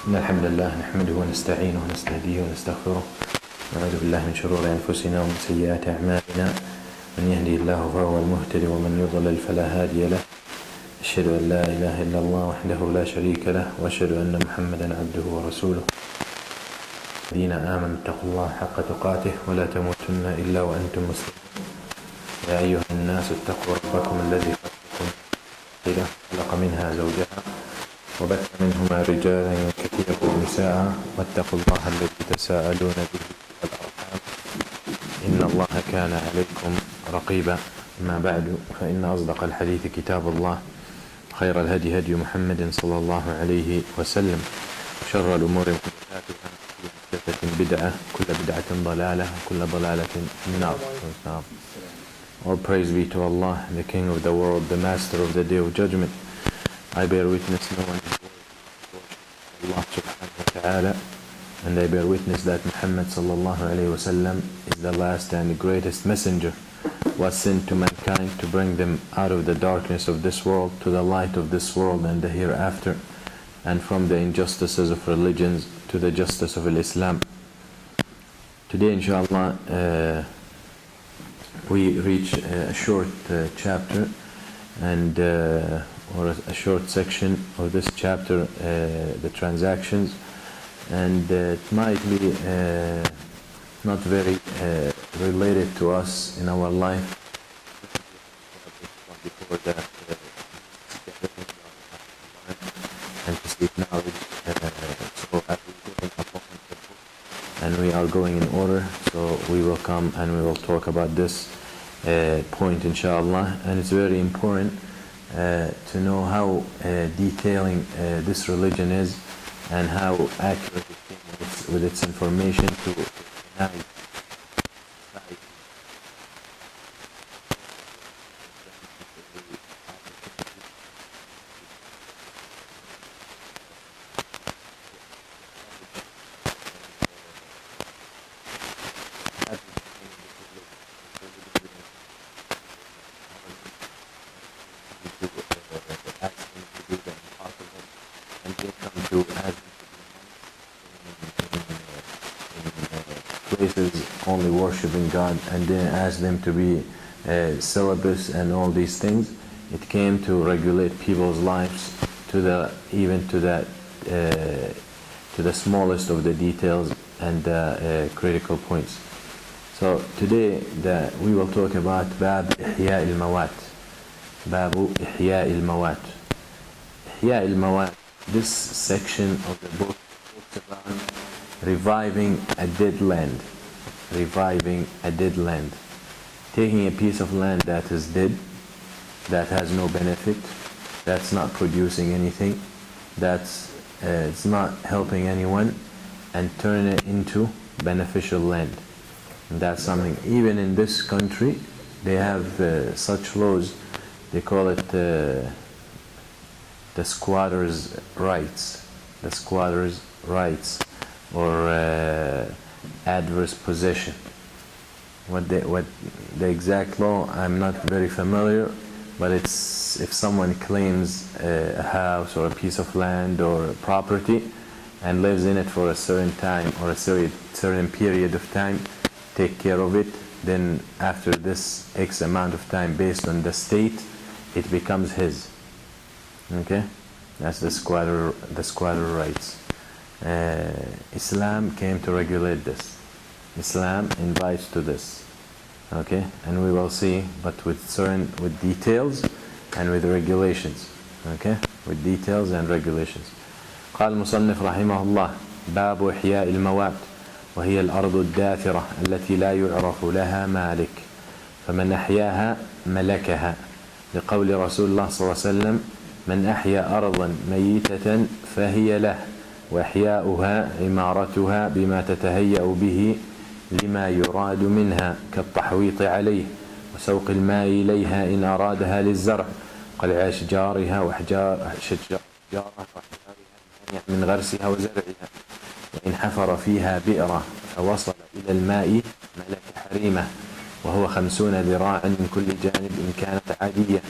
إن الحمد لله نحمده ونستعينه ونستهديه ونستغفره ونعوذ بالله من شرور أنفسنا ومن سيئات أعمالنا من يهدي الله فهو المهتدي ومن يضلل فلا هادي له. أشهد أن لا إله إلا الله وحده لا شريك له وأشهد أن محمدا عبده ورسوله. الذين آمنوا اتقوا الله حق تقاته ولا تموتن إلا وأنتم مسلمون. يا أيها الناس اتقوا ربكم الذي خلق منها زوجها وبث منهما رجالا كثيرا ونساء واتقوا الله الذي تساءلون به والأرحام إن الله كان عليكم رقيبا. أما بعد فإن أصدق الحديث كتاب الله خير الهدي هدي محمد صلى الله عليه وسلم شر الأمور محدثاتها كل محدثة بدعة كل بدعة ضلالة كل ضلالة في النار. All praise be to Allah, the King of the world, the Master of the Day of Judgment. I bear witness no one is worthy of Allah subhanahu wa ta'ala, and I bear witness that Muhammad sallallahu alayhi wa sallam is the last and greatest messenger, was sent to mankind to bring them out of the darkness of this world to the light of this world and the hereafter, and from the injustices of religions to the justice of Islam. Today, inshallah, we reach a short chapter and or a short section of this chapter, the transactions, and it might be not very related to us in our life. Before that, and to seek knowledge, so as we go upon the book, and we are going in order, so we will come and we will talk about this point, inshallah. And it's very important to know how detailing this religion is and how accurate it is with its information to unite society. Places only worshiping God, and then ask them to be celibate and all these things. It came to regulate people's lives to the smallest of the details and critical points. So today we will talk about Bab Ihya al-Mawat. Babu Ihya al-Mawat. Ihya al-Mawat. This section of the book talks about reviving a dead land. Reviving a dead land. Taking a piece of land that is dead, that has no benefit, that's not producing anything, that's it's not helping anyone, and turn it into beneficial land. And that's something, even in this country, they have such laws. They call it the squatters' rights. The squatters' rights, or adverse possession. What the exact law, I'm not very familiar, but it's if someone claims a house or a piece of land or a property and lives in it for a certain time or a certain period of time, take care of it, then after this X amount of time, based on the state, it becomes his. Okay, that's the squatter rights. Islam came to regulate this. Islam invites to this. Okay, and we will see, but with details and with regulations. Okay, with details and regulations. قال المصنف رحمه الله: باب إحياء الموات وهي الأرض الداثرة التي لا يعرف لها مالك فمن أحياها ملكها لقول رسول الله صلى الله عليه وسلم: من أحيا أرضا ميتة فهي له وإحياؤها عمارتها بما تتهيأ به لما يراد منها كالتحويط عليه وسوق الماء إليها إن أرادها للزرع قلع أشجارها وأحجارها من غرسها وزرعها وإن حفر فيها بئرة فوصل إلى الماء ملك حريمه وهو 50 ذراعا من كل جانب إن كانت عادية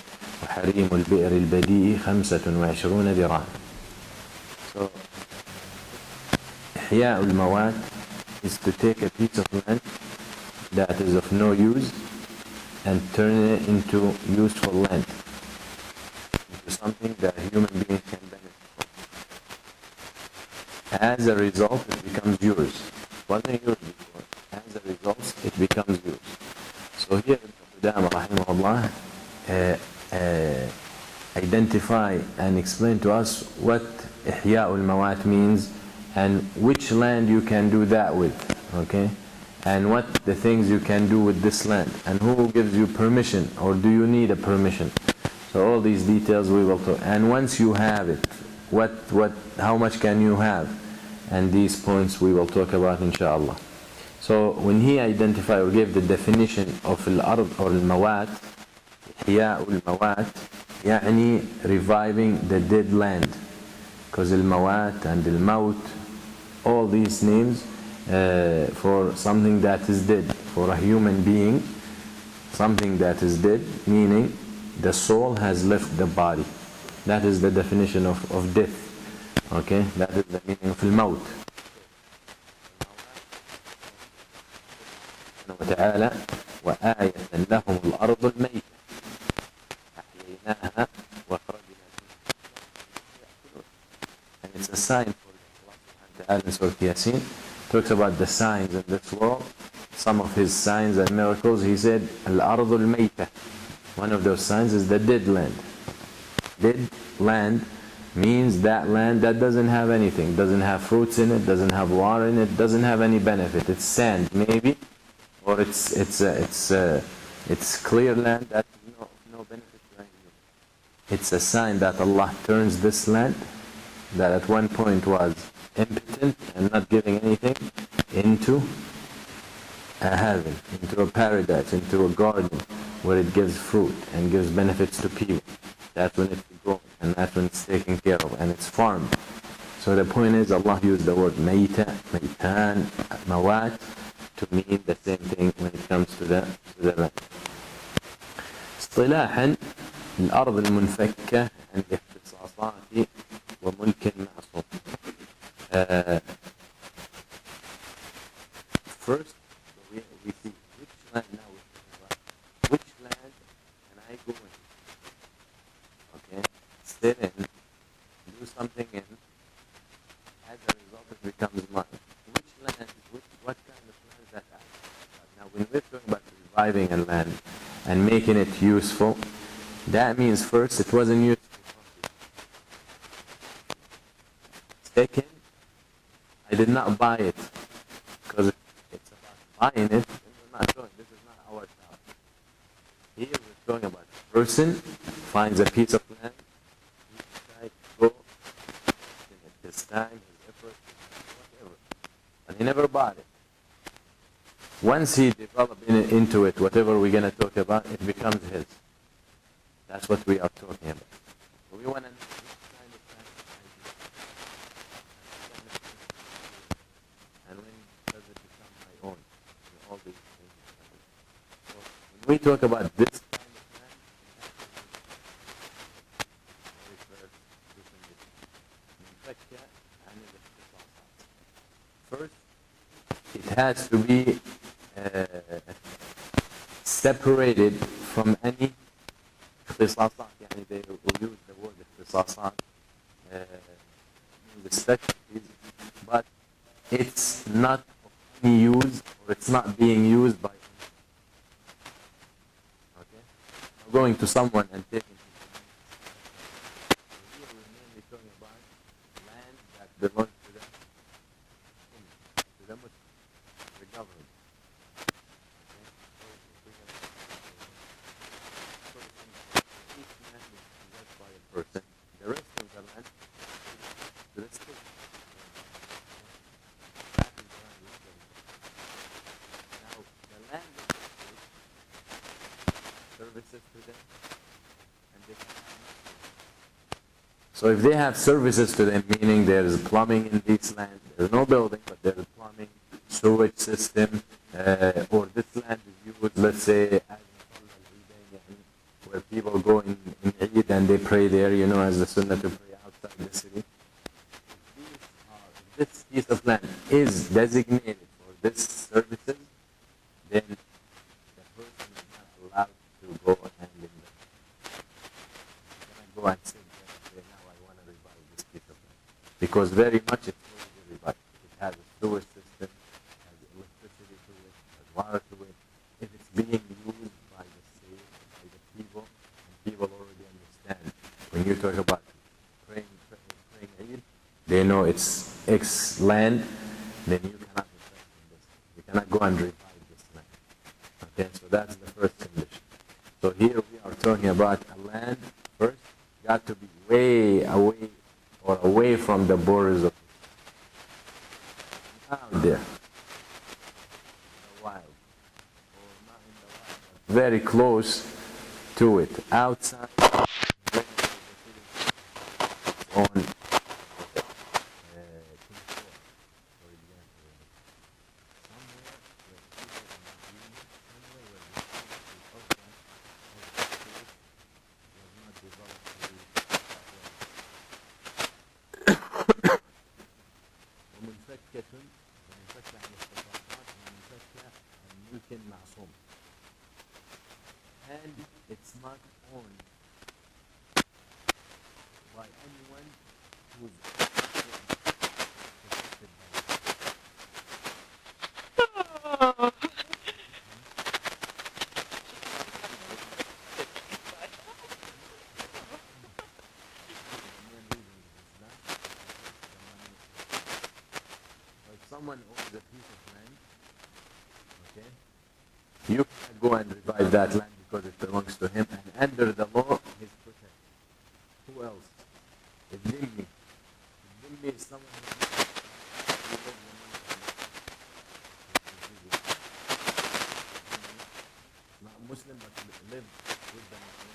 وحريم البئر البديء 25 ذراعا. So إحياء الموات is to take a piece of land that is of no use and turn it into useful land, into something that a human being can benefit from. As a result, it becomes yours. It wasn't yours before. As a result, it becomes yours. So here, Ibn Qudama rahimahullah identify and explain to us what Ihya'ul Mawat means and which land you can do that with, okay? And what the things you can do with this land, and who gives you permission, or do you need a permission? So all these details we will talk. And once you have it, how much can you have? And these points we will talk about inshallah. So when he identified or gave the definition of al-ard or al-mawat, Ihya'ul Mawat, يعني reviving the dead land, because al-mawat and al-maut, all these names for something that is dead, for a human being, something that is dead, meaning the soul has left the body. That is the definition of death, okay? That is the meaning of al-maut. وتعالى وآية لهم الأرض الميتة أحييناها وأخرجنا and it's a sign for Allah subhanahu wa ta'ala in Surah Yasin. Talks about the signs in this world. Some of his signs and miracles, he said الأرض الميتة. One of those signs is the dead land. Dead land means that land that doesn't have anything, doesn't have fruits in it, doesn't have water in it, doesn't have any benefit. It's sand maybe, or it's clear land that no benefit to anything. It's a sign that Allah turns this land that at one point was impotent and not giving anything into a heaven, into a paradise, into a garden where it gives fruit and gives benefits to people. That's when it's grown and that's when it's taken care of and it's farmed. So the point is Allah used the word mayta, maytan, mawat to mean the same thing when it comes to the land. اصطلاحا الأرض المنفكة عن الاختصاصات وملك معصوم. First, we see which land now we're talking about. Which land can I go in? Okay, sit in, do something in. As a result, it becomes mine. Which land? What kind of land is that? Now, when we're talking about reviving a land and making it useful, that means first it wasn't useful. Second, I did not buy it, because it's about buying it, and we're not talking, this is not our job. Here we're talking about a person finds a piece of land, he decides to go, his time, his effort, whatever, and he never bought it. Once he developed into it, whatever we're going to talk about, it becomes his. That's what we are talking about. We want to know what kind of land and when does it become my own? All these things. So when we talk about this kind of land, it refers to first, it has to be separated from any اختصاصات. يعني they will use the word اختصاصات in the specialties, but it's not of any use, or it's not being used by anyone. Okay? I'm going to someone and taking his land. Here we're mainly talking about land that belongs to the Muslim, the government. Person. The rest of the land to the state. Now, the land services to them, and they can have nothing. So if they have services to them, meaning there is plumbing in this land, there is no building, but there is plumbing, sewage system, or this land is used, let's say, as where people go in Eid and they pray there, as the sunnah to pray outside the city. this piece of land is designated for this services, then the person is not allowed to go and invest. You cannot go and sit there and say, now I want to revive this piece of land. Because very much it's already revived. It has a sewer system, it has electricity to it, it has water to it. If it's being used by the state, by the people, and people already understand. When you talk about praying Eid, they know it's X land, then you cannot invest in this. You cannot go and revive this land. Okay, so that's the first condition. So here we are talking about a land first, got to be way away or away from the borders of out there, in the wild, or not in the wild, but very close to it, outside on control, for example, somewhere where people are not doing it, somewhere where the outline of the state was not developed ومنفكة ومنفكة عن الصفحات ومنفكة عن ملك معصوم. And it's not owned by anyone who's protected by it. Someone owns a piece of land, okay? You can't go and revive that land because it belongs to him, and under the law, he's protected. Who else? The dhimmi. The dhimmi is someone who not Muslim, but live with the Muslim.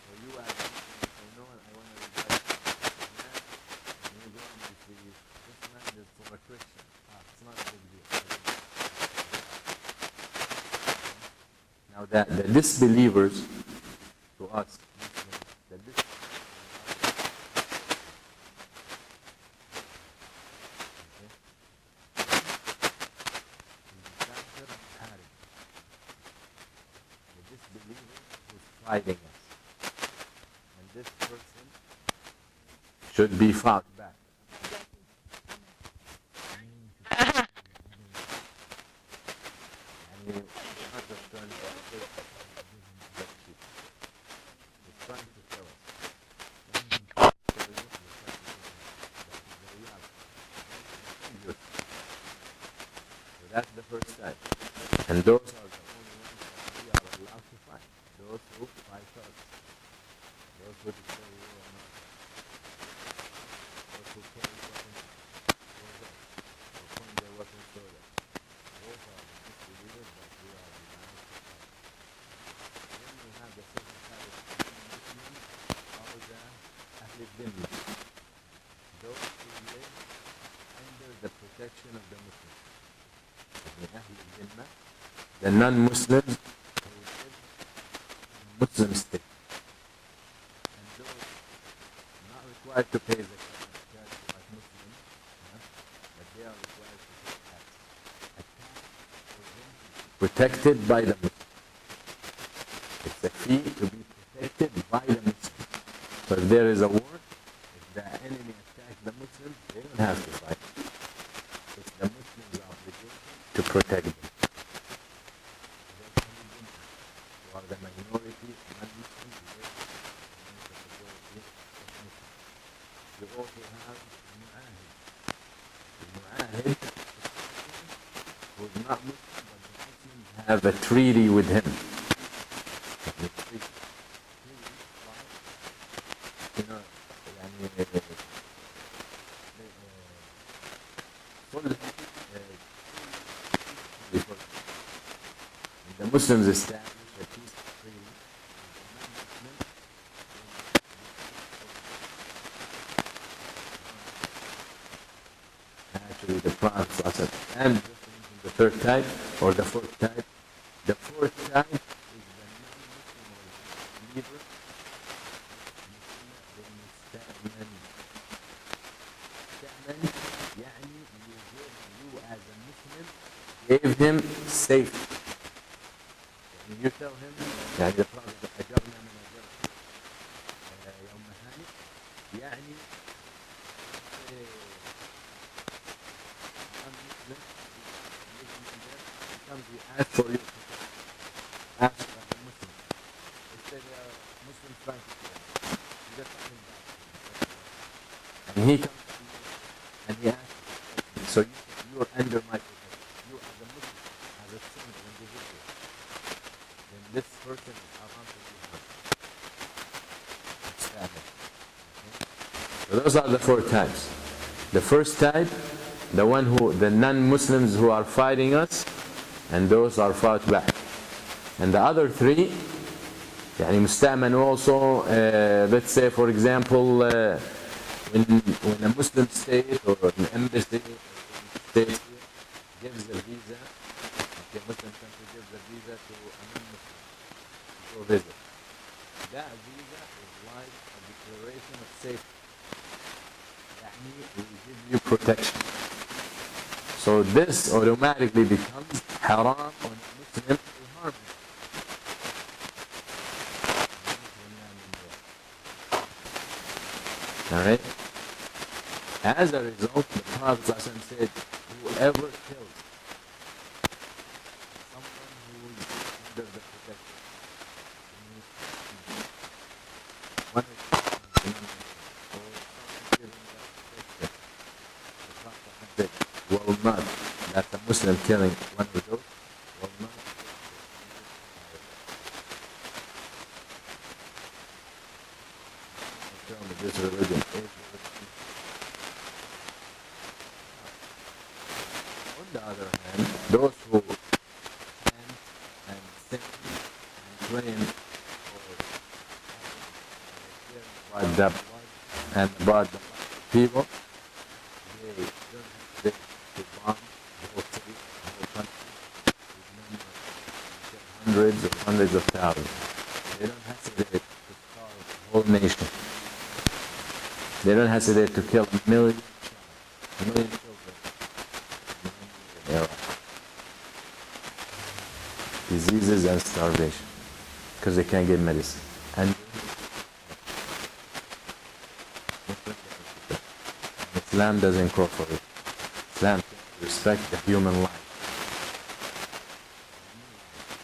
So you as a Muslim say, no, I want to revive this land, and you go and you see, this land is for a Christian. It's not a big deal. Now the disbelievers to us, the disbelievers, the disbeliever who's fighting us, and this person should be fought back. That's the first type. And those are the only ones that we are allowed to fight. Those who fight us. Those who declare war on us. Those who carry weapons towards us. Or point their weapons toward us. Those are the disbelievers that we are allowed to fight. Then we have the second type of Muslims, are the Ahl Dhimma. Those who live under the protection of the Muslims. The non-Muslims who live in Muslim state, and those not required to pay the zakat like Muslims, but they are required to pay tax. A tax for them is protected by the Muslims. It's a fee to be protected by the Muslims. So if there is a war, if the enemy attacks the Muslims, they don't have to fight. It's the Muslims' obligation to protect them. Who are the minority, non-Muslims, the majority of Muslims. You also have Mu'ahid. The Mu'ahid who is not Muslim, but the Muslims have a treaty with him. The treaty. You know, the Muslims establish a peace treaty with the non-Muslims. Actually, the Prophet and the third type or the fourth type. The fourth type is the non-Muslim or believer. مستأمن يعني you as a Muslim gave him safety. When you tell him, يعني the Prophet أجرنا من أجرك يوم هانئ, يعني non-Muslim living in there, he comes, he asks for you, ask for a Muslim. They say they are Muslims trying to kill him. You just tell him that. And he comes to you and he asks you, so you are under my protection. You as a Muslim, as a single individual, then this person is around to be harmed. So those are the 4 types. The first type, the non-Muslims who are fighting us, and those are fought back. And the other 3, يعني مستأمن also, let's say for example, when a Muslim state or an embassy state gives a visa, okay, Muslim country gives a visa to a non-Muslim to go visit. That visa is like a declaration of safety. يعني we give you protection. So this automatically becomes haram on a Muslim to harm him. Alright? As a result, the Prophet said, whoever kills someone who is under the protection, one is or someone giving that protection, the Prophet said, will not, that the Muslim killing one of those, will not tell me this religion is the religion. On the other hand, those who chant and sing and claim for about the blood and about the people, they don't hesitate to bomb the whole city, the whole country, with numbers, hundreds or hundreds of thousands. They don't hesitate to starve the whole nation. They don't hesitate to kill a million children in Iraq. Diseases and starvation because they can't get medicine. And Islam doesn't call for it. Islam respects the human life.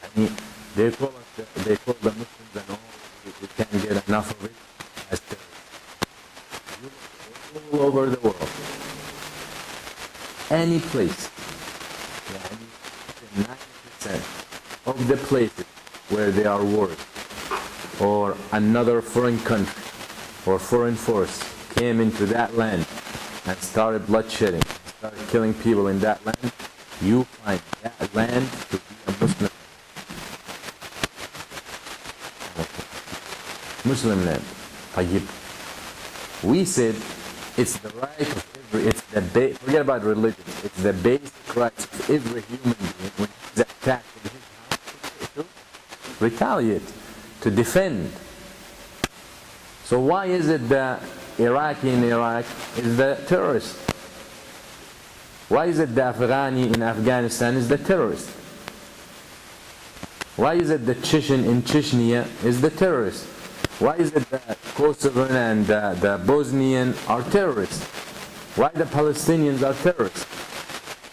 I mean, they call the Muslims and all, we can't get enough of it as terrorists. All over the world, any place, 90% of the places where they are war, or another foreign country or foreign force came into that land and started bloodshedding, started killing people in that land, you find that land to be a Muslim land. طيب. We said it's the right of every, forget about religion, it's the basic rights of every human being when he's attacked in his house to retaliate, to defend. So why is it that Iraqi in Iraq is the terrorist? Why is it the Afghani in Afghanistan is the terrorist? Why is it the Chechen in Chechnya is the terrorist? Why is it that Kosovan and the Bosnian are terrorists? Why the Palestinians are terrorists?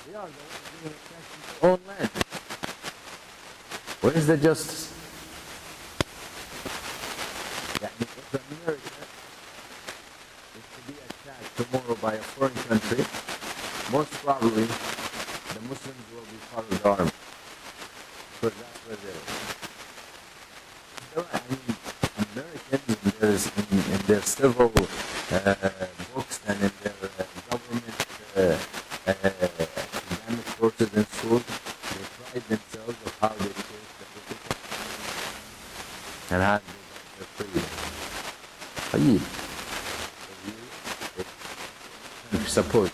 They are the ones being attacked in their own land. Where is the justice? If America is to be attacked tomorrow by a foreign country, most probably the Muslims will be part of the army. Because that's where they are. I mean, Americans in their civil books and in their government academic courses in school, they pride themselves of how they face the British and how they got their freedom. طيب. Support.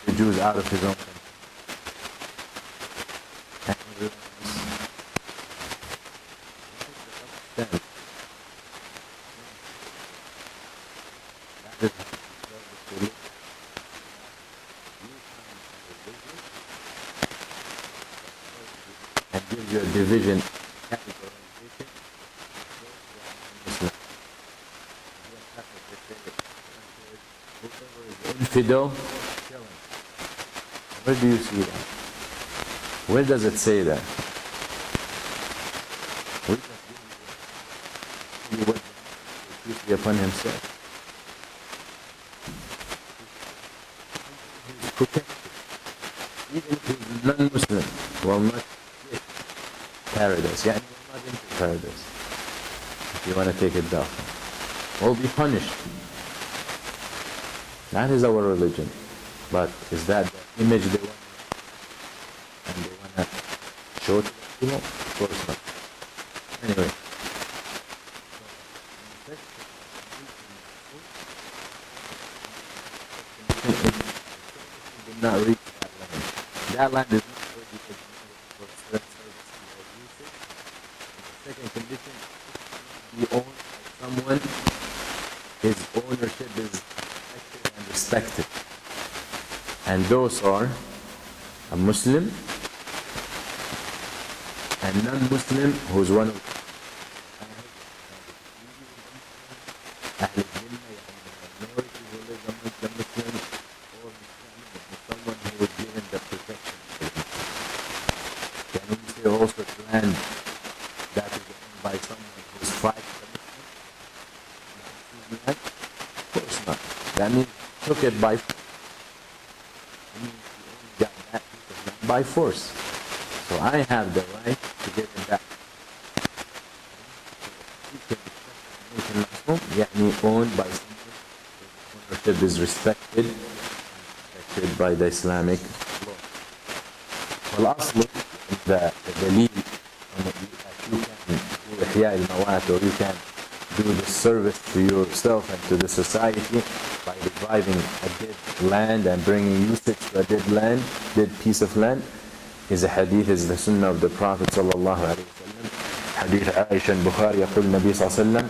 The Jews out of his own country. division, categorization, Muslim. Whoever is infidel, kill him. Where do you see that? Where does it say that? We just give you what peace be upon himself. He's protected. Even if he's non-Muslim, will not get paradise. Yeah, will not enter paradise. If you want to take it down, will be punished. That is our religion. But is that the image they want? And they want to show to people? Of course not. Anyway. Did not reach that land. That land is not ready for certain services or usage. The second condition is to be owned by someone. His ownership is protected and respected. And those are a Muslim and non-Muslim who's one of Ahl al-Jannah, the minority who lives amongst the Muslims, or someone who is given the protection. Can we say also land that is owned by someone who is fighting the Muslims? Of course not. That means he took it by force. By force. So I have the right to give him that. يعني owned by someone whose ownership is respected and protected by the Islamic law. والأصل the دليل that you can do إحياء الموات, or you can do the service to yourself and to the society by reviving a dead land and bringing usage to a dead land, dead piece of land, is a hadith, is the sunnah of the Prophet sallallahu alaihi wasallam. Hadith Aisha al-Bukhari, يقول النبي صلى الله عليه وسلم: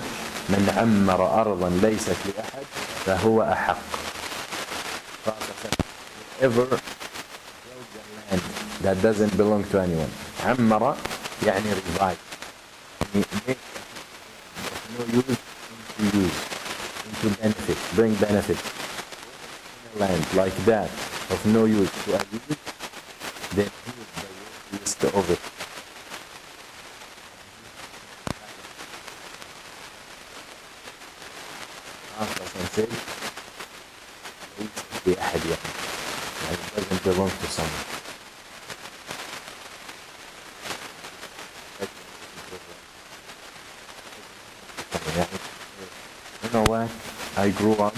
من عمر أرضا ليست لأحد فهو أحق. Whoever builds a land that doesn't belong to anyone. عمر يعني revive. Make no use into use, into benefit, bring benefit. In a land like that of no use to a use, then he is the worthiest of it. Said, لأحد يعني it doesn't belong to someone. You know what? I grew up.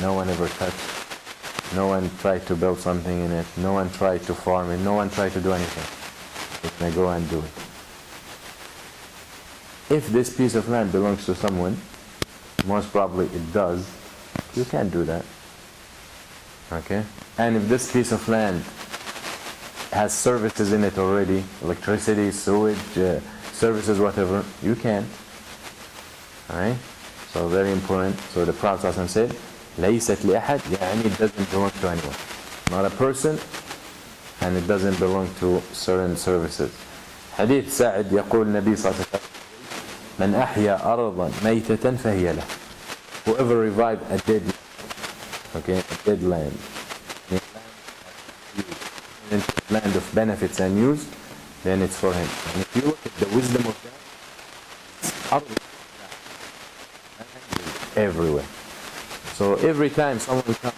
No one ever touched. No one tried to build something in it. No one tried to farm it. No one tried to do anything. They go and do it. If this piece of land belongs to someone, most probably it does, you can't do that. Okay? And if this piece of land has services in it already, electricity, sewage, services, whatever, you can. Alright? So very important. So the Prophet ﷺ said, لَيْسَتْ لِأَحَدٍ, يعني it doesn't belong to anyone. Not a person, and it doesn't belong to certain services. Hadith Sa'id, يقول النبي صلى الله عليه وسلم: من أحيا أرضا ميتة فهي له. Whoever revived a dead land, okay, a dead land, a land of benefits and use, then it's for him. And if you look at the wisdom of that, it's everywhere. So every time someone comes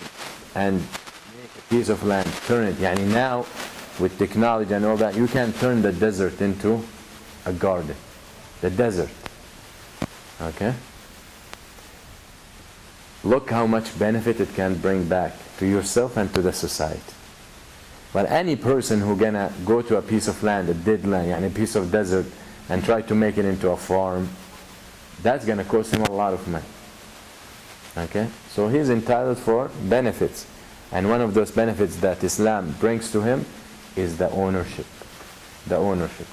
and make a piece of land, turn it, yani now with technology and all that, you can turn the desert into a garden. The desert. Okay? Look how much benefit it can bring back to yourself and to the society. But any person who gonna go to a piece of land, a dead land, and a piece of desert, and try to make it into a farm, that's gonna cost him a lot of money. Okay? So he's entitled for benefits. And one of those benefits that Islam brings to him is the ownership. The ownership.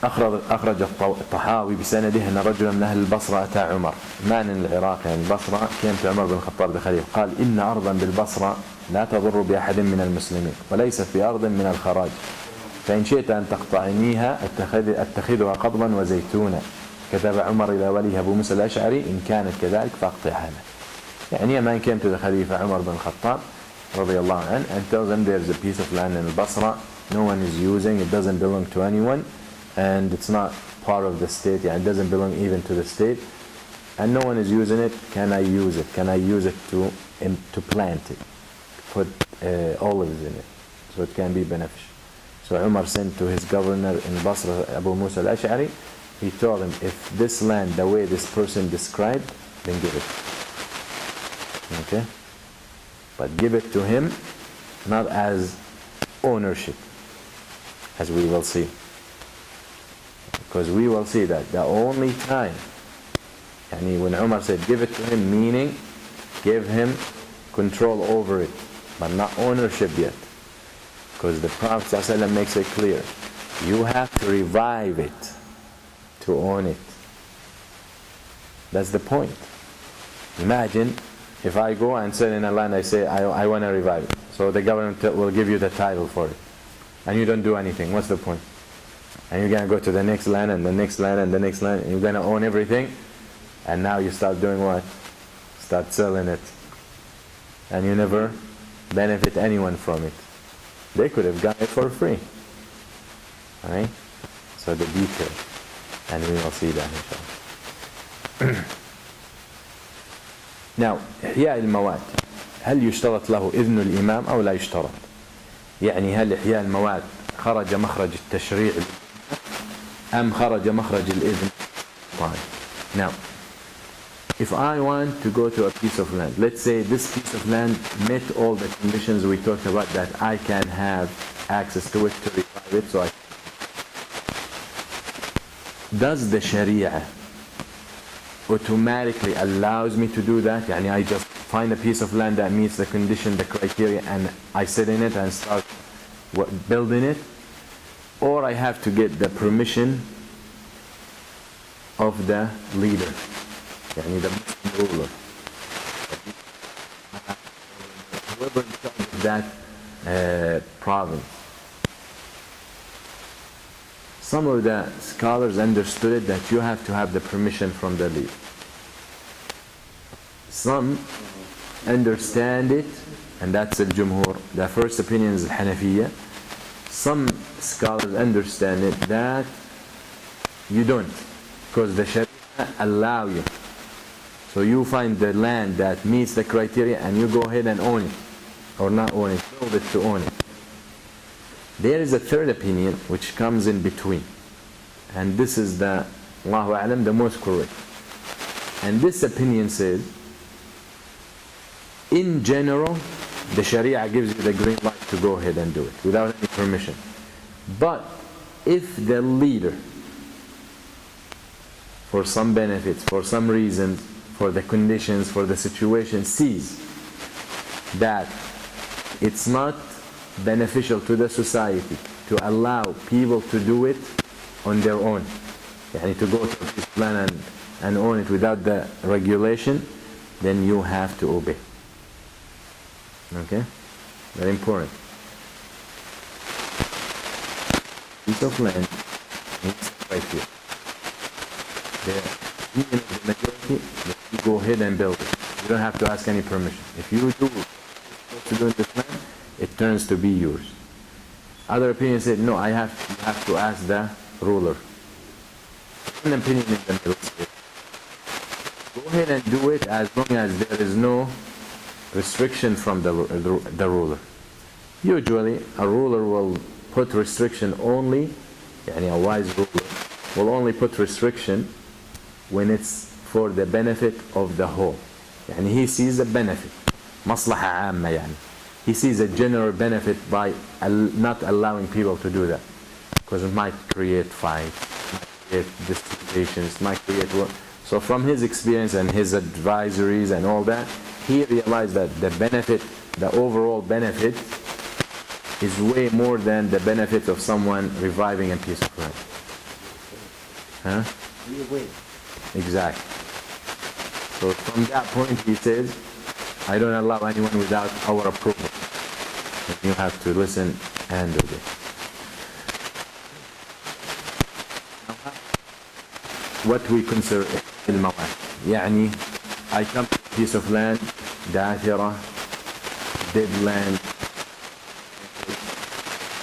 أخرج الطحاوي بسنده أن رجلا من أهل البصرة أتى عمر، من العراق يعني البصرة، كانت عمر بن الخطاب الخليفة، قال إن أرضا بالبصرة لا تضر بأحد من المسلمين وليست بأرض من الخراج، فإن شئت أن تقطعنيها اتخذها قضبا وزيتونا. كتب عمر إلى وليه أبو موسى الأشعري إن كانت كذلك فاقطعها له. يعني man came to the Khalifa Umar bin Khattab رضي الله عنه and tells him there's a piece of land in Basra no one is using, it doesn't belong to anyone and it's not part of the state, it doesn't belong even to the state and no one is using it. Can I use it? Can I use it to plant it, put olives in it so it can be beneficial? So Umar sent to his governor in Basra, Abu Musa al-Ash'ari. He told him, if this land the way this person described, then give it. Okay? But give it to him not as ownership, as we will see. Because we will see that the only time, when Umar said give it to him, meaning give him control over it, but not ownership yet. Because the Prophet ﷺ makes it clear, you have to revive it to own it. That's the point. Imagine if I go and sell in a land, I say I want to revive it. So the government will give you the title for it. And you don't do anything. What's the point? And you're going to go to the next land and the next land and the next land. And you're going to own everything. And now you start doing what? Start selling it. And you never benefit anyone from it. They could have got it for free. Alright? So the detail. And we will see that inshallah. Now, إحياء المواد هل يشترط له إذن الإمام أو لا يشترط؟ يعني هل إحياء المواد خرج مخرج التشريع أم خرج مخرج الإذن؟ Now, if I want to go to a piece of land, let's say this piece of land met all the conditions we talked about, that I can have access to it to revive it, so does the Sharia automatically allows me to do that? Yani I just find a piece of land that meets the condition, the criteria, and I sit in it and start building it? Or I have to get the permission of the leader, yani the Muslim ruler, whoever in charge of that province. Some of the scholars understood it that you have to have the permission from the leader. Some understand it, and that's al-Jumhur. The first opinion is al-Hanafiya. Some scholars understand it that you don't, because the Sharia allow you. So you find the land that meets the criteria and you go ahead and own it, or not own it, build it to own it. There is a third opinion which comes in between, and this is the, Allahu A'lam, the most correct. And this opinion says, in general, the Sharia gives you the green light to go ahead and do it without any permission. But if the leader, for some benefits, for some reasons, for the conditions, for the situation, sees that it's not beneficial to the society to allow people to do it on their own, yani to go to this plan and own it without the regulation, then you have to obey. Okay? Very important. Piece of land needs right here. Even if the majority, you go ahead and build it. You don't have to ask any permission. If you do what you're supposed to do in this land, it turns to be yours. Other opinions said, no, you have to ask the ruler. An opinion in the middle says, go ahead and do it as long as there is no restriction from the ruler. Usually, a ruler will put restriction only, yani a wise ruler will only put restriction when it's for the benefit of the whole. Yani he sees a benefit, maslaha amma yani. He sees a general benefit by not allowing people to do that, because it might create fights, might create disputations, might create war. So from his experience and his advisories and all that, he realized that the benefit, the overall benefit, is way more than the benefit of someone reviving a piece of land. Huh? Exactly. So from that point he says, I don't allow anyone without our approval. And you have to listen and obey. What we consider المواد. يعني I come to a piece of land, داثرة, dead land,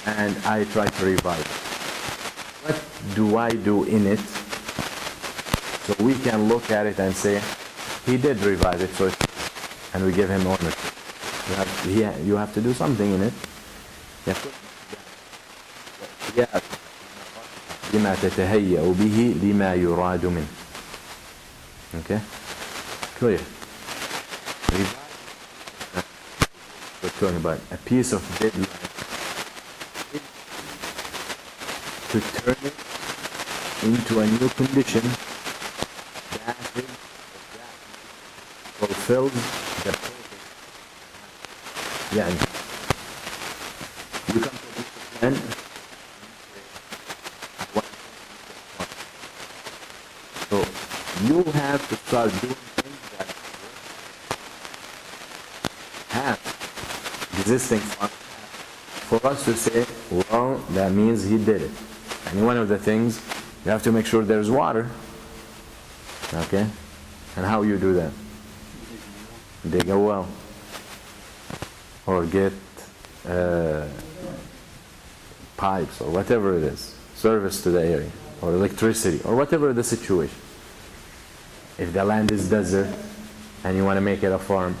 and I try to revive it. What do I do in it? So we can look at it and say, he did revive it, so and we give him ownership. You have to do something in it. لما تتهيأ به لما يراد منه. Okay? Clear. We're talking about a piece of dead land to turn it into a new condition that fulfills the purpose. يعني you come to a piece of land, so you have to start doing things that have existing for us to say, well, that means he did it. And one of the things, you have to make sure there's water. Okay? And how you do that? Dig a well. Or get pipes or whatever it is. Service to the area. Or electricity. Or whatever the situation. If the land is desert and you want to make it a farm,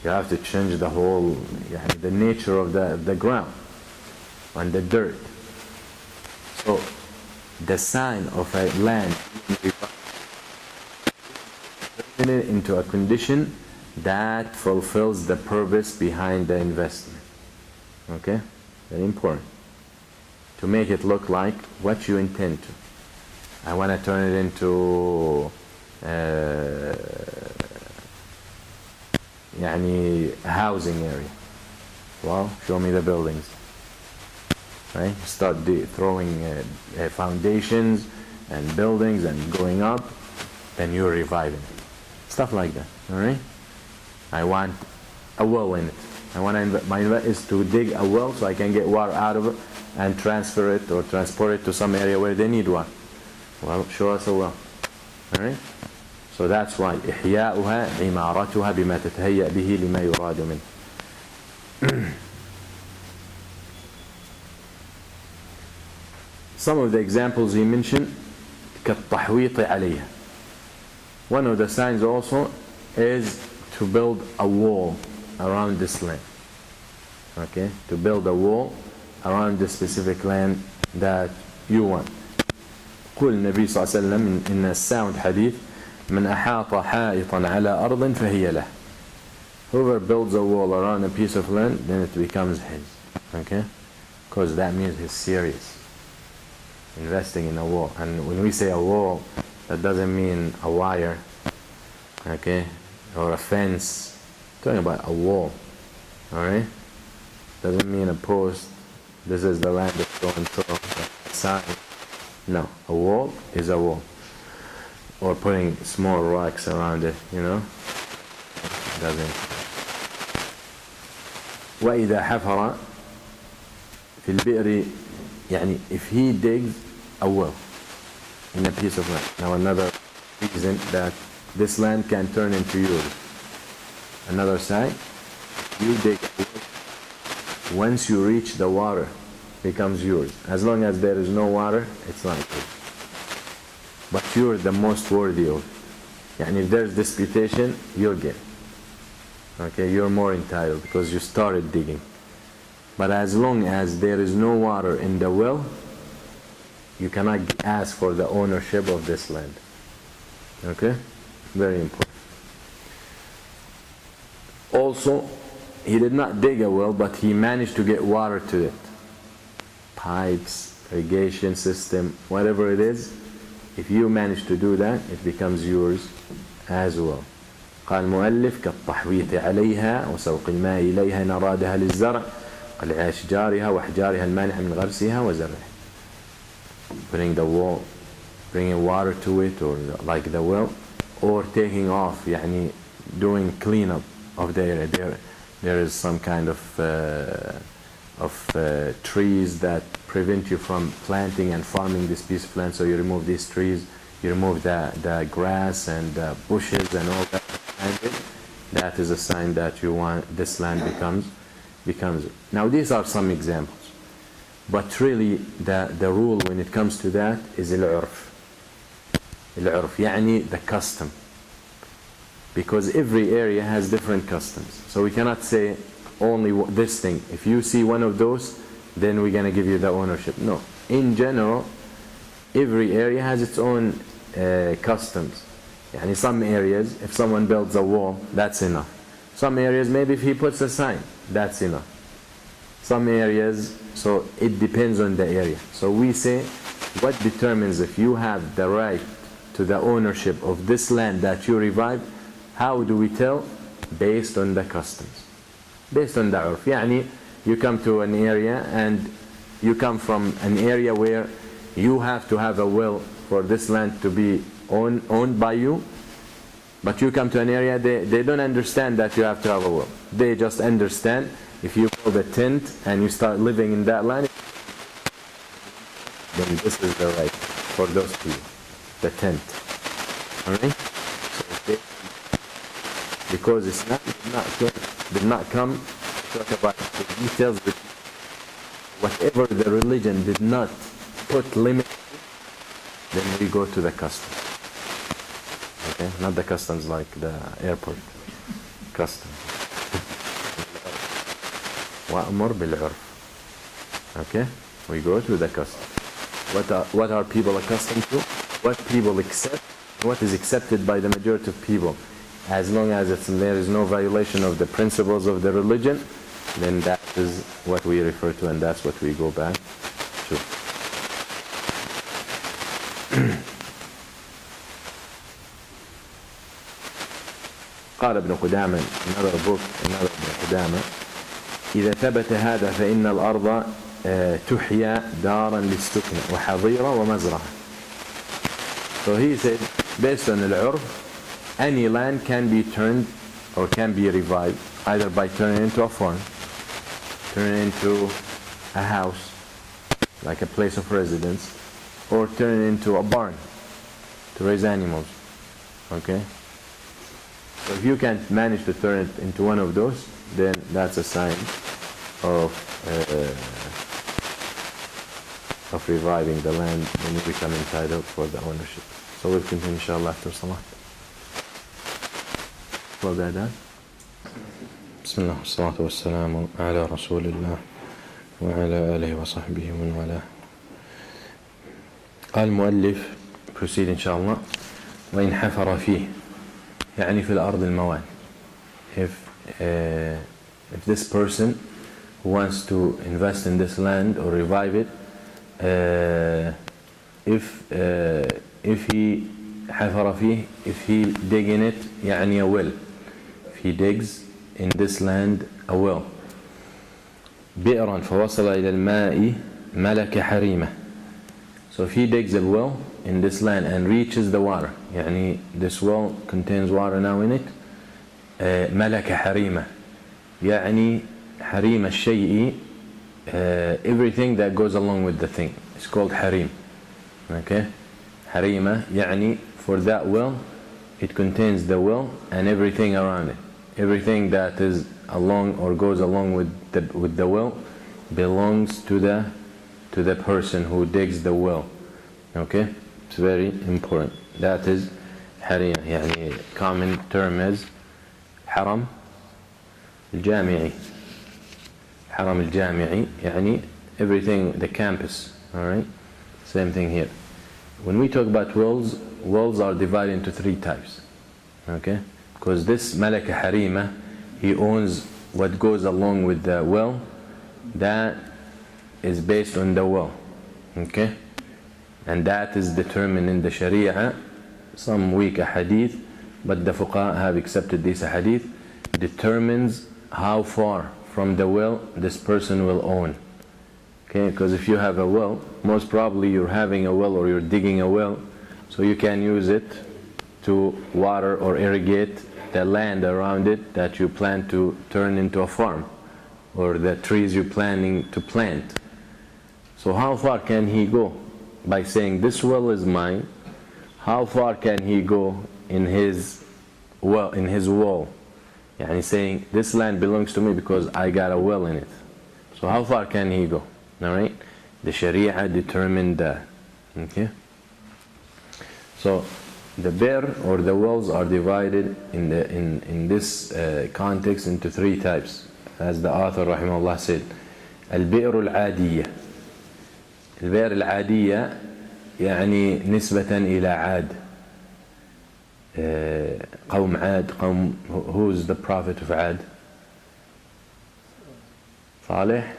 you have to change the whole, the nature of the ground and the dirt. So the sign of a land turning it into a condition that fulfills the purpose behind the investment. Okay? Very important. To make it look like what you intend to. I want to turn it into a housing area. Well, show me the buildings. Right? Start throwing foundations and buildings and going up, then you're reviving it. Stuff like that. All right? I want a well in it. My investment is to dig a well so I can get water out of it and transfer it or transport it to some area where they need water. Well, show us a well. All right? So that's why إحياؤها عمارتها بما تتهيأ به لما يراد منه. Some of the examples he mentioned كالتحويط عليها. One of the signs also is to build a wall around this land. Okay? To build a wall around the specific land that you want. قول النبي صلى الله عليه وسلم in a sound hadith من أحاط حائطا على أرض فهي له. Whoever builds a wall around a piece of land, then it becomes his. Okay? Because that means he's serious. Investing in a wall. And when we say a wall, that doesn't mean a wire, okay, or a fence. We're talking about a wall. Alright? Doesn't mean a post. This is the land that's going through a sign. No, a wall is a wall. Or putting small rocks around it, doesn't. وإذا حفر في البئر, if he digs a well in a piece of land. Now another reason that this land can turn into yours. Another side, you dig a well. Once you reach the water, it becomes yours. As long as there is no water, it's not yours. But you're the most worthy of it. If there's disputation, you'll get it. Okay, you're more entitled because you started digging. But as long as there is no water in the well, you cannot ask for the ownership of this land. Okay? Very important. Also, he did not dig a well, but he managed to get water to it. Pipes, irrigation system, whatever it is, if you manage to do that, it becomes yours as well. قال المؤلف كالتحويط عليها وسوق الماء إليها إن أرادها للزرع لأشجارها وأحجارها المانع من غرسها وزرعها. Putting the wall bringing water to it, or like the well, or taking off, يعني doing cleanup of the area. There is some kind of trees that prevent you from planting and farming this piece of land, so you remove these trees, you remove the grass and the bushes and all that behind it. That is a sign that you want this land becomes. Now these are some examples, but really the rule when it comes to that is العرف. العرف يعني the custom, because every area has different customs. So we cannot say only this thing. If you see one of those, then we're going to give you the ownership. No. In general, every area has its own customs. Yani some areas, if someone builds a wall, that's enough. Some areas, maybe if he puts a sign, that's enough. Some areas, so it depends on the area. So we say, what determines if you have the right to the ownership of this land that you revived? How do we tell? Based on the customs. Based on the urf. Yani you come to an area and you come from an area where you have to have a will for this land to be owned by you, but you come to an area, they don't understand that you have to have a will. They just understand if you build a tent and you start living in that land, then this is the right for those people, the tent. Alright? So because Islam did not come to talk about the details, but whatever the religion did not put limits, then we go to the customs. Okay? Not the customs like the airport. Customs. وَأْمُرْ بِالْعُرْفِ. Okay? We go to the customs. What are people accustomed to? What people accept? What is accepted by the majority of people? As long as there is no violation of the principles of the religion, then that is what we refer to, and that's what we go back to. قال ابن قدامة, another book, another ابن قدامة, إذا ثبت هذا فإن الأرض تحيا دارا للسكن وحظيرة ومزرعة. So he said, based on العرف, any land can be turned or can be revived either by turning into a farm, turning into a house, like a place of residence, or turning into a barn to raise animals. Okay? So if you can't manage to turn it into one of those, then that's a sign of reviving the land when you become entitled for the ownership. So we'll continue inshallah after Salah. وبعد بسم الله والصلاة والسلام على رسول الله وعلى آله وصحبه ومن والاه. قال المؤلف, proceed inshallah, وإن حفر فيه, يعني في الأرض المواد. If this person who wants to invest in this land or revive it, if he حفر فيه, if he dig in it, يعني a well, if he digs in this land a well, بئرا فوصل إلى الماء ملك حريمة. So if he digs a well in this land and reaches the water, يعني this well contains water now in it, ملك حريمة, يعني حريم الشيء, everything that goes along with the thing, it's called حريم. Okay? حريمة, يعني for that well, it contains the well and everything around it. Everything that is along or goes along with the well belongs to the person who digs the well. Okay? It's very important. That is حريمة. يعني common term is حرم الجامعي. حرم الجامعي, يعني everything, the campus. Alright? Same thing here. When we talk about wells are divided into three types. Okay? Because this Malaka Harima, he owns what goes along with the well, that is based on the well. Okay? And that is determined in the Sharia, some weak hadith, but the fuqaha have accepted this hadith, determines how far from the well this person will own. Okay, because if you have a well, most probably you're having a well or you're digging a well So you can use it to water or irrigate the land around it that you plan to turn into a farm, or the trees you're planning to plant. So how far can he go by saying this well is mine? How far can he go in his well, in his wall? Yani saying this land belongs to me because I got a well in it. So how far can he go? Alright? The Sharia determined that. Okay? So the bir or the wells are divided in this context into three types, as the author rahimahullah said. البئر العادية. البئر العادية يعني نسبة إلى عاد. قوم عاد, who is the prophet of Ad? صالح.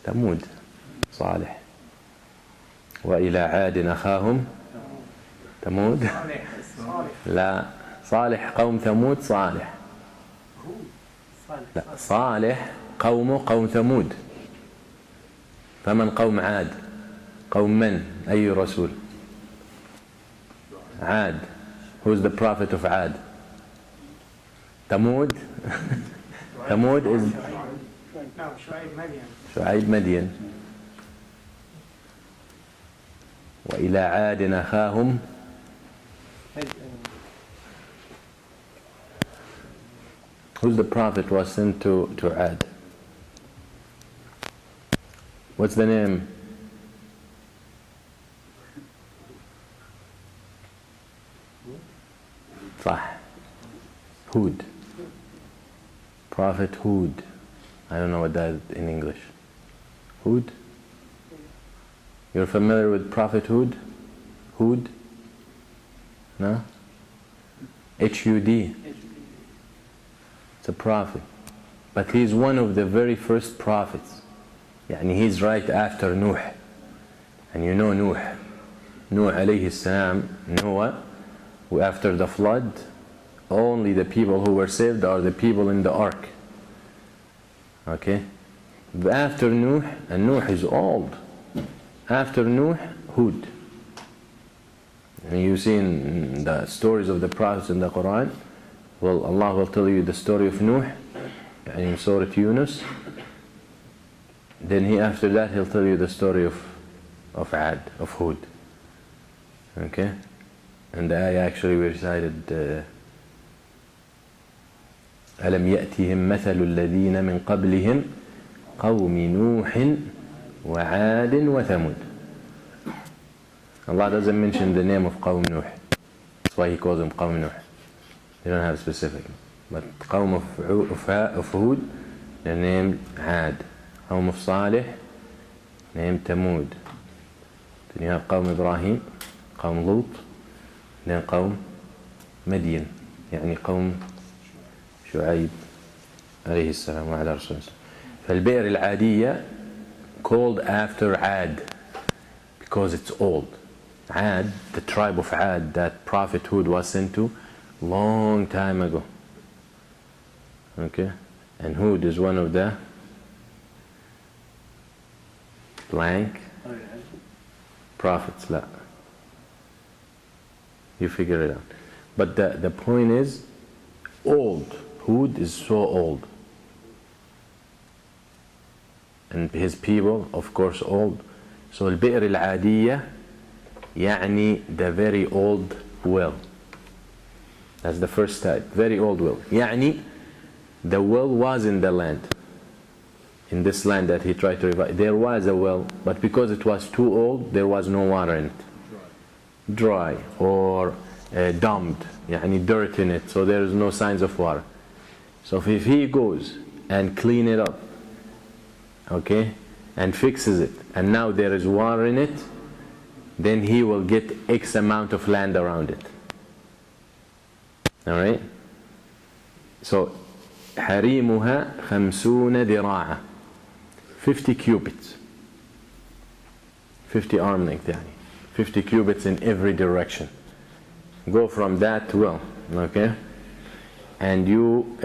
ثمود. صالح. وإلى عاد أخاهم ثمود. لا, صالح قوم ثمود. صالح. لا, صالح قوم ثمود. فمن قوم عاد؟ قوم من؟ أي رسول؟ عاد. Who is the prophet of Ad? ثمود. ثمود is شعيب مدين. وإلى عاد أخاهم. Who's the prophet was sent to Ad? What's the name? صح. Hud. Prophet Hud. I don't know what that is in English. Hud? You're familiar with Prophet Hud? Hud? No? H-U-D. It's a prophet. But he's one of the very first prophets. Yani he's right after Nuh. And you know Nuh. Nuh alayhi salam, Noah, who after the flood, only the people who were saved are the people in the ark. Okay? But after Nuh, and Nuh is old. After Nuh, Hud. And you see in the stories of the prophets in the Quran, well, Allah will tell you the story of Nuh, and in Surah Yunus. Then after that, He'll tell you the story of Ad, of Hud. Okay? And the ayah actually we recited, أَلَمْ يَأْتِهِمْ مَثَلُ الَّذِينَ مِنْ قَبْلِهِمْ قَوْمِ نُوحٍ وَعَادٍ وَثَمُودٍ. Allah doesn't mention the name of Qawm Nuh. That's why He calls them Qawm Nuh. They don't have specific. But Qawm of Hud, they're named Ad. Qawm of Salih, named Thamud. Then you have Qawm Ibrahim, Qawm Lut, then Qawm Madian, يعني قوم شعيب عليه السلام وعلى رسول الله. فالبئر العادية called after Ad because it's old. Ad, the tribe of Ad that Prophet Hud was sent to long time ago. Okay? And Hud is one of the blank prophets. La. You figure it out. But the point is, old. Hud is so old. And his people, of course, old. So البئر العادية يعني the very old well. That's the first type. Very old well. يعني the well was in the land. In this land that he tried to revive, there was a well, but because it was too old, there was no water in it. Dry or dumped, يعني dirt in it, so there is no signs of water. So if he goes and clean it up, okay, and fixes it, and now there is water in it, then he will get X amount of land around it. Alright? So حريمها 50 ذراعا, 50 cubits, 50 arm length, يعني 50 cubits in every direction. Go from that to well, okay? And you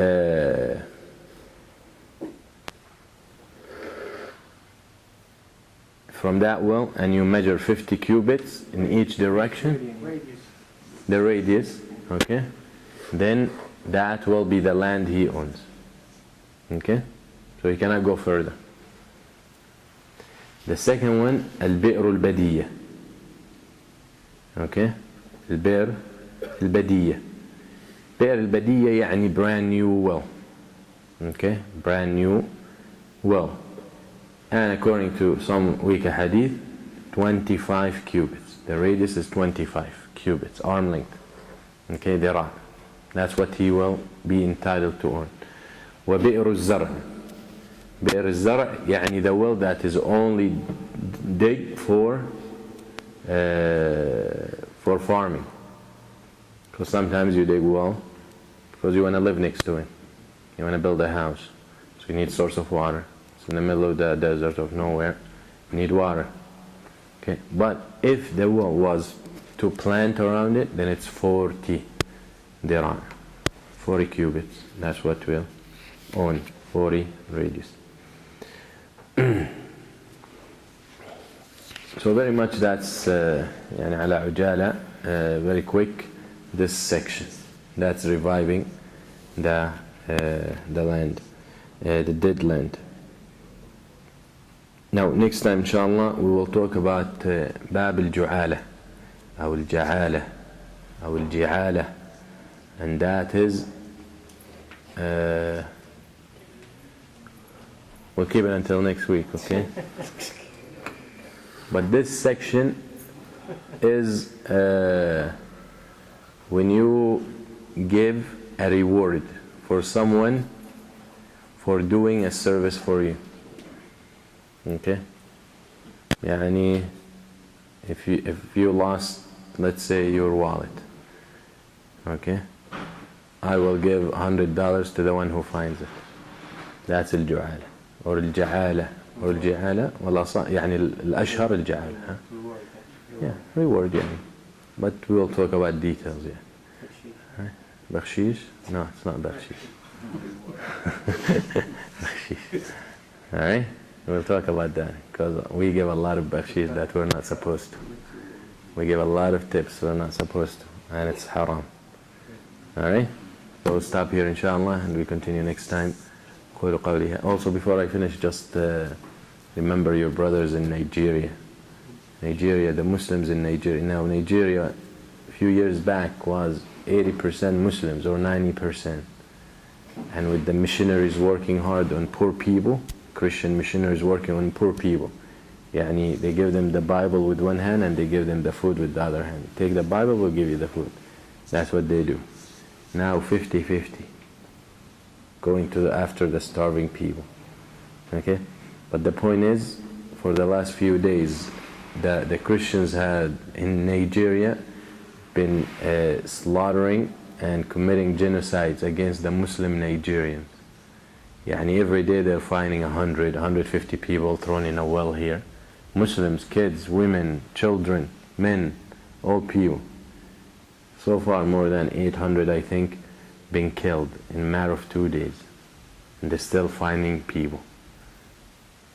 from that well and you measure 50 cubits in each direction, the radius, okay, then that will be the land he owns. Okay, so he cannot go further. The second one, البئر البدية. Okay, البئر البدية. بئر البدية يعني brand new well. Okay, brand new well. And according to some weak hadith, 25 cubits. The radius is 25 cubits, arm length. Okay, ذراع. That's what he will be entitled to own. وبئر الزرع. بئر الزرع يعني the well that is only dig for farming. Because sometimes you dig well because you want to live next to it. You want to build a house. So you need source of water. It's in the middle of the desert of nowhere. You need water. Okay. But if the well was to plant around it, then it's 40 dirham. 40 cubits. That's what we'll own. 40 radius. So very much that's يعني على عجالة, very quick, this section. That's reviving the land, the dead land. Now next time inshallah we will talk about باب الجعالة أو الجعالة أو الجعالة, and that is we'll keep it until next week, okay? But this section is when you give a reward for someone for doing a service for you. Okay? يعني if you lost, let's say, your wallet, okay? I will give $100 to the one who finds it. That's الجعالة or الجعالة or الجعالة والله يعني الأشهر الجعالة. Huh? Yeah, reward يعني. But we will talk about details. Yeah. Right? Bakshish? No, it's not bakshish. Bakshish. Alright? We'll talk about that because we give a lot of bakshish that we're not supposed to. We give a lot of tips we're not supposed to, and it's haram. Alright? So we'll stop here inshallah and we continue next time. Also, before I finish, just remember your brothers in Nigeria. Nigeria, the Muslims in Nigeria. Now Nigeria a few years back was 80% Muslims or 90%. And with the missionaries working hard on poor people, Christian missionaries working on poor people, يعني they give them the Bible with one hand and they give them the food with the other hand. Take the Bible, we'll give you the food. That's what they do. Now 50-50. Going to after the starving people. Okay? But the point is, for the last few days, the Christians had in Nigeria been slaughtering and committing genocides against the Muslim Nigerians. يعني every day they're finding 100, 150 people thrown in a well here. Muslims, kids, women, children, men, all people. So far more than 800, I think, been killed in a matter of 2 days. And they're still finding people.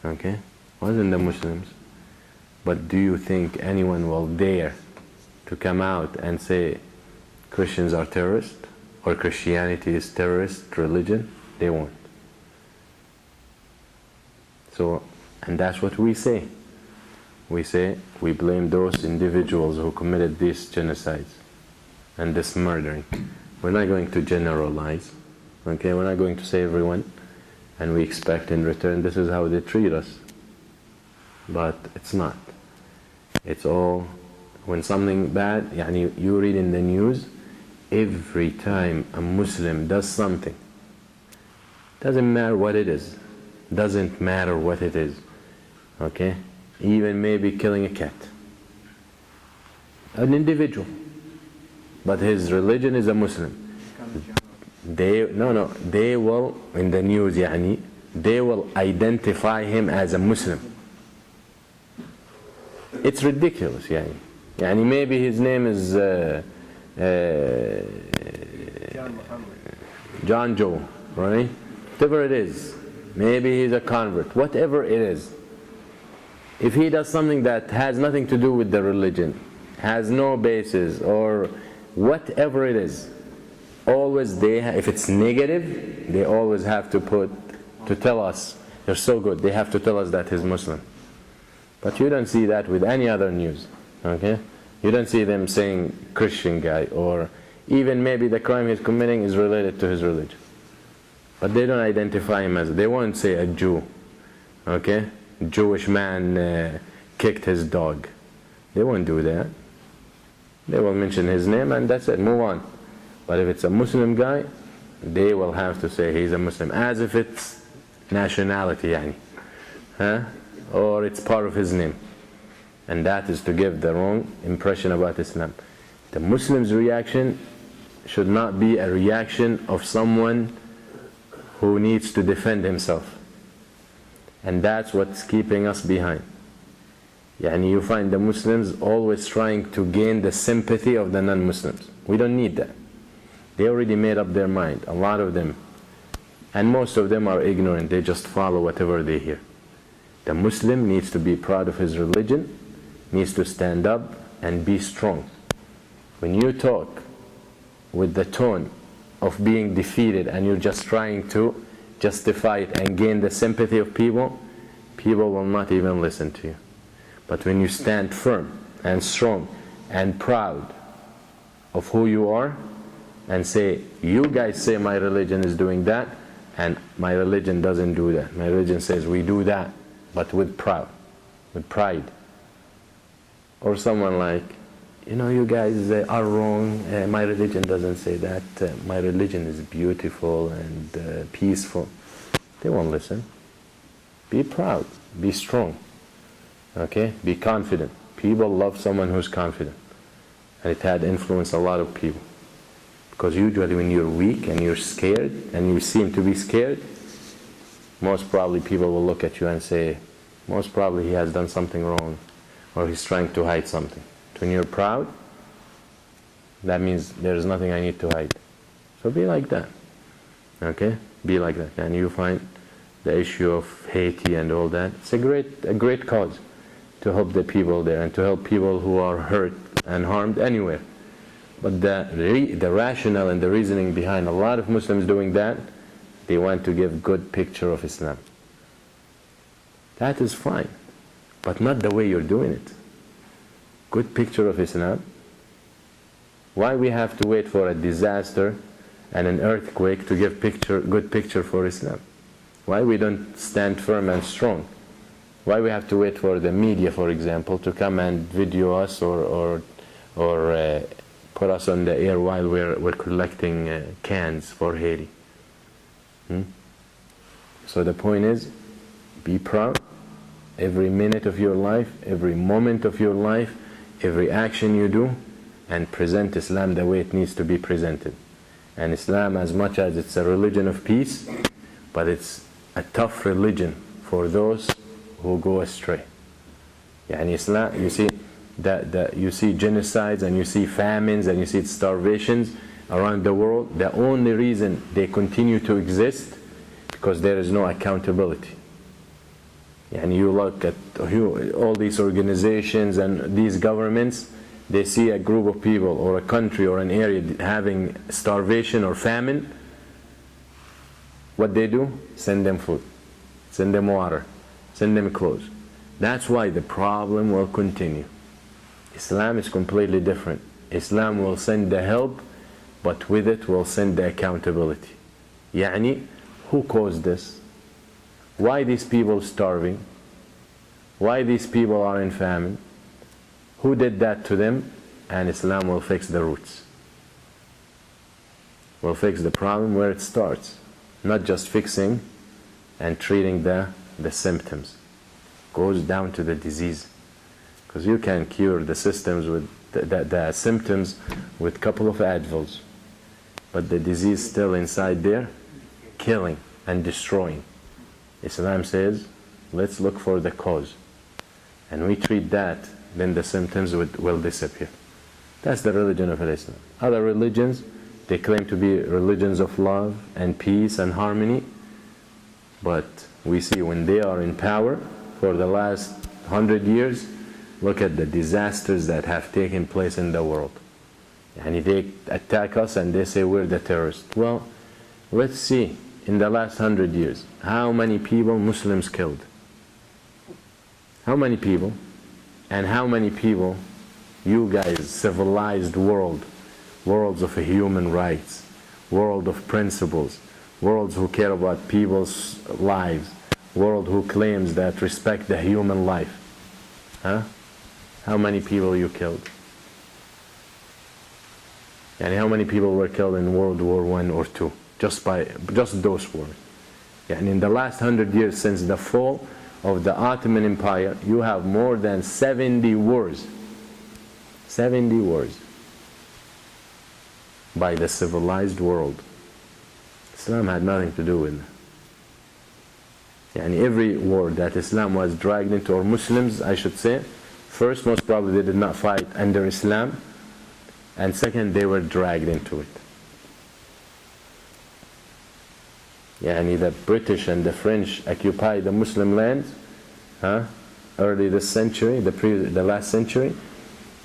Okay? Wasn't the Muslims. But do you think anyone will dare to come out and say Christians are terrorists or Christianity is terrorist religion? They won't. So, and that's what we say. We say we blame those individuals who committed these genocides and this murdering. We're not going to generalize. Okay, we're not going to say everyone and we expect in return this is how they treat us. But it's not. It's all, when something bad, يعني you read in the news, every time a Muslim does something, doesn't matter what it is, doesn't matter what it is, okay? Even maybe killing a cat, an individual, but his religion is a Muslim. They will in the news يعني they will identify him as a Muslim. It's ridiculous يعني maybe his name is John Joe, right? Whatever it is, maybe he's a convert, whatever it is, If he does something that has nothing to do with the religion, has no basis, or whatever it is, always if it's negative, they always have to tell us, they're so good, they have to tell us that he's Muslim. But you don't see that with any other news, okay? You don't see them saying Christian guy, or even maybe the crime he's committing is related to his religion. But they don't identify him as, they won't say a Jew, okay? Jewish man kicked his dog. They won't do that. They will mention his name and that's it, move on. But if it's a Muslim guy, they will have to say he's a Muslim, as if it's nationality, yani. Or it's part of his name. And that is to give the wrong impression about Islam. The Muslim's reaction should not be a reaction of someone who needs to defend himself. And that's what's keeping us behind. Yani you find the Muslims always trying to gain the sympathy of the non-Muslims. We don't need that. They already made up their mind, a lot of them. And most of them are ignorant, they just follow whatever they hear. The Muslim needs to be proud of his religion, needs to stand up and be strong. When you talk with the tone of being defeated and you're just trying to justify it and gain the sympathy of people, people will not even listen to you. But when you stand firm and strong and proud of who you are and say, you guys say my religion is doing that and my religion doesn't do that. My religion says we do that, but with pride. Or someone like, you know, you guys are wrong, my religion doesn't say that, my religion is beautiful and peaceful. They won't listen. Be proud, be strong, okay? Be confident. People love someone who's confident. And it had influenced a lot of people. Because usually when you're weak and you're scared, and you seem to be scared, most probably people will look at you and say, most probably he has done something wrong, or he's trying to hide something. When you're proud, that means there's nothing I need to hide. So be like that, okay? Be like that. And you find the issue of Haiti and all that, it's a great cause to help the people there and to help people who are hurt and harmed anywhere. But the rationale and the reasoning behind a lot of Muslims doing that, they want to give good picture of Islam. That is fine, but not the way you're doing it. Good picture of Islam. Why we have to wait for a disaster and an earthquake to give good picture for Islam? Why we don't stand firm and strong? Why we have to wait for the media, for example, to come and video us or put us on the air while we're collecting cans for Haiti? So the point is, be proud. Every minute of your life, every moment of your life, every action you do, and present Islam the way it needs to be presented. And Islam, as much as it's a religion of peace, but it's a tough religion for those who go astray. Yani Islam, you see you see genocides and you see famines and you see starvations around the world. The only reason they continue to exist because there is no accountability. And you look at all these organizations and these governments, they see a group of people or a country or an area having starvation or famine. What they do? Send them food, send them water, send them clothes. That's why the problem will continue. Islam is completely different. Islam will send the help, but with it will send the accountability. Yani, who caused this? Why these people starving? Why these people are in famine? Who did that to them? And Islam will fix the roots. Will fix the problem where it starts. Not just fixing and treating the symptoms. Goes down to the disease. Because you can cure the symptoms with a couple of Advils. But the disease still inside there, killing and destroying. Islam says, let's look for the cause. And we treat that, then the symptoms will disappear. That's the religion of Islam. Other religions, they claim to be religions of love and peace and harmony. But we see when they are in power, for the last 100 years, look at the disasters that have taken place in the world. And they attack us and they say we're the terrorists. Well, let's see, in the last 100 years, how many people Muslims killed? How many people? And how many people, you guys, civilized world, worlds of human rights, world of principles, worlds who care about people's lives, world who claims that respect the human life, huh? How many people you killed? And how many people were killed in World War I or II? Just those wars. And in the last 100 years since the fall of the Ottoman Empire, you have more than 70 wars. 70 wars by the civilized world. Islam had nothing to do with it. And every war that Islam was dragged into, or Muslims I should say, first, most probably they did not fight under Islam, and second, they were dragged into it. Yani the British and the French occupied the Muslim lands, early this century, the last century.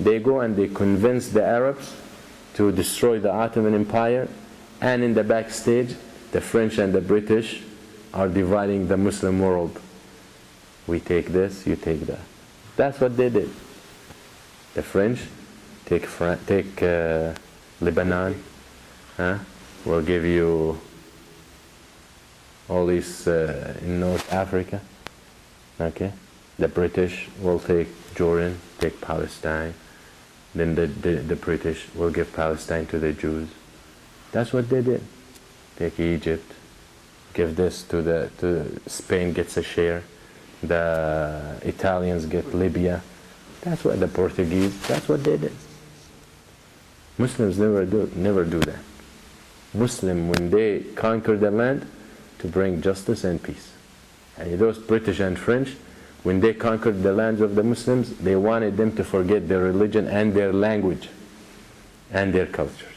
They go and they convince the Arabs to destroy the Ottoman Empire, and in the backstage, the French and the British are dividing the Muslim world. We take this, you take that. That's what they did. The French take Lebanon, we'll give you all these in North Africa. Okay, the British will take Jordan, take Palestine. Then the British will give Palestine to the Jews. That's what they did. Take Egypt, give this to Spain gets a share. The Italians get Libya. That's what the Portuguese. That's what they did. Muslims never do that. Muslim, when they conquer the land, to bring justice and peace. And those British and French, when they conquered the lands of the Muslims, they wanted them to forget their religion and their language and their cultures.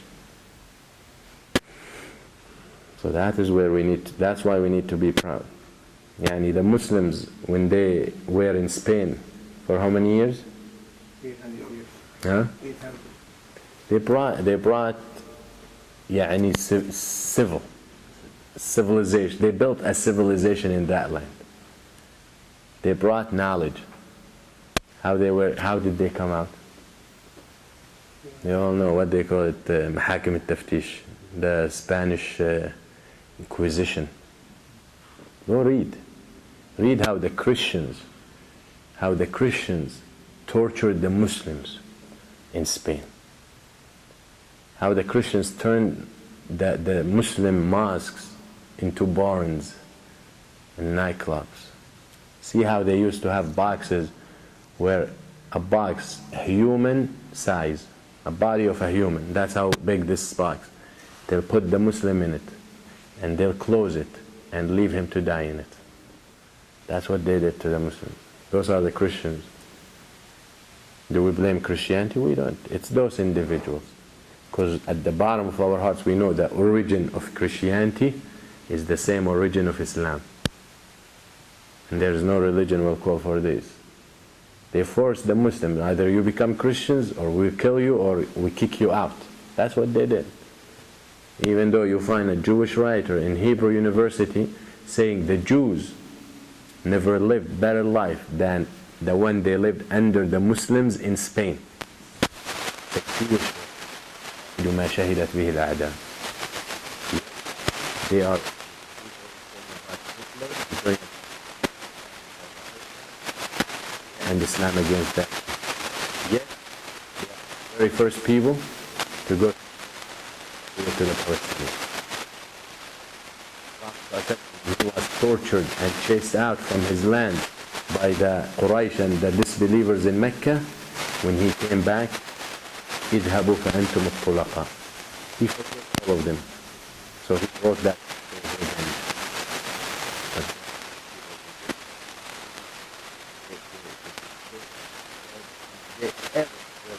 So that is where that's why we need to be proud. Yani the Muslims, when they were in Spain for how many years? 800 years. Huh? 800. They brought يعني civilization. They built a civilization in that land. They brought knowledge. How did they come out? You all know what they call it, Mahakim al-Taftish, the Spanish Inquisition. Go read. Read how the Christians tortured the Muslims in Spain. How the Christians turned the Muslim mosques into barns and nightclubs. See how they used to have boxes where a box, human size, a body of a human, that's how big this box. They'll put the Muslim in it and they'll close it and leave him to die in it. That's what they did to the Muslims. Those are the Christians. Do we blame Christianity? We don't. It's those individuals. Because at the bottom of our hearts we know the origin of Christianity is the same origin of Islam. And there is no religion will call for this. They force the Muslims, either you become Christians or we kill you or we kick you out. That's what they did. Even though you find a Jewish writer in Hebrew University saying the Jews never lived better life than the one they lived under the Muslims in Spain. ما شهدت به الأعداء. They are and Islam against that. Yet, they are the very first people to go to the Palestinians. He was tortured and chased out from his land by the Quraysh and the disbelievers in Mecca. When he came back, اذهبوا فأنتم الطلقاء. He forgave all of them. So he wrote that. They were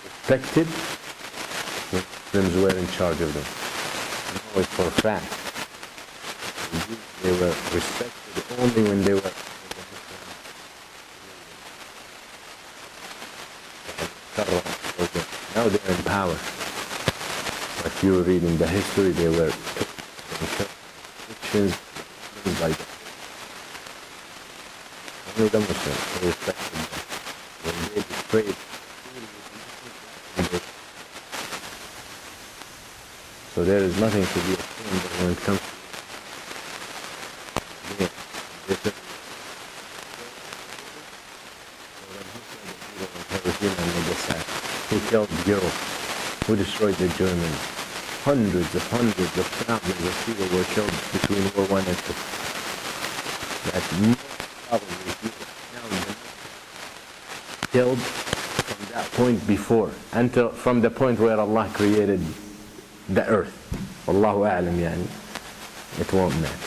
respected when Muslims were in charge of them. I know it for a fact. They were respected only when they were Now they're in power. But you read in the history, they were Christians like that. Only the Muslims who respected them. When they betrayed, so there is nothing to be ashamed of when it comes to who killed Europe, who destroyed the Germans. Hundreds of thousands of people were killed between War I and II. That most probably people killed from that point before, until from the point where Allah created the earth. Wallahu a'lam, yani. It won't match.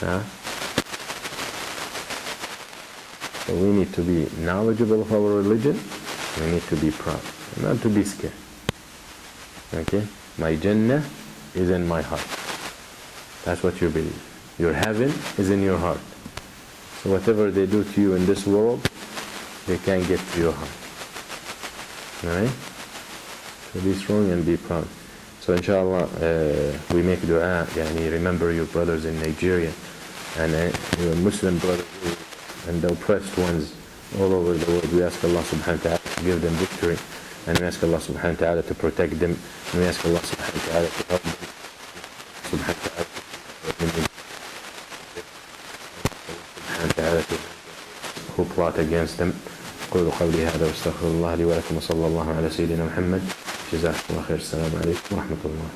Huh? So we need to be knowledgeable of our religion. We need to be proud, not to be scared. Okay? My Jannah is in my heart. That's what you believe. Your heaven is in your heart. So whatever they do to you in this world, they can't get to your heart. Alright? So be strong and be proud. So inshallah, we make dua, yani remember your brothers in Nigeria and your Muslim brothers and the oppressed ones all over the world. We ask Allah subhanahu wa ta'ala to give them victory, and we ask Allah subhanahu wa ta'ala to protect them, and we ask Allah subhanahu wa ta'ala to help them. Subhanahu wa ta'ala who plot against them. قولوا قولي هذا واستغفر الله لي ولكم وصلى الله على سيدنا محمد. جزاكم الله خير. السلام عليكم ورحمة الله.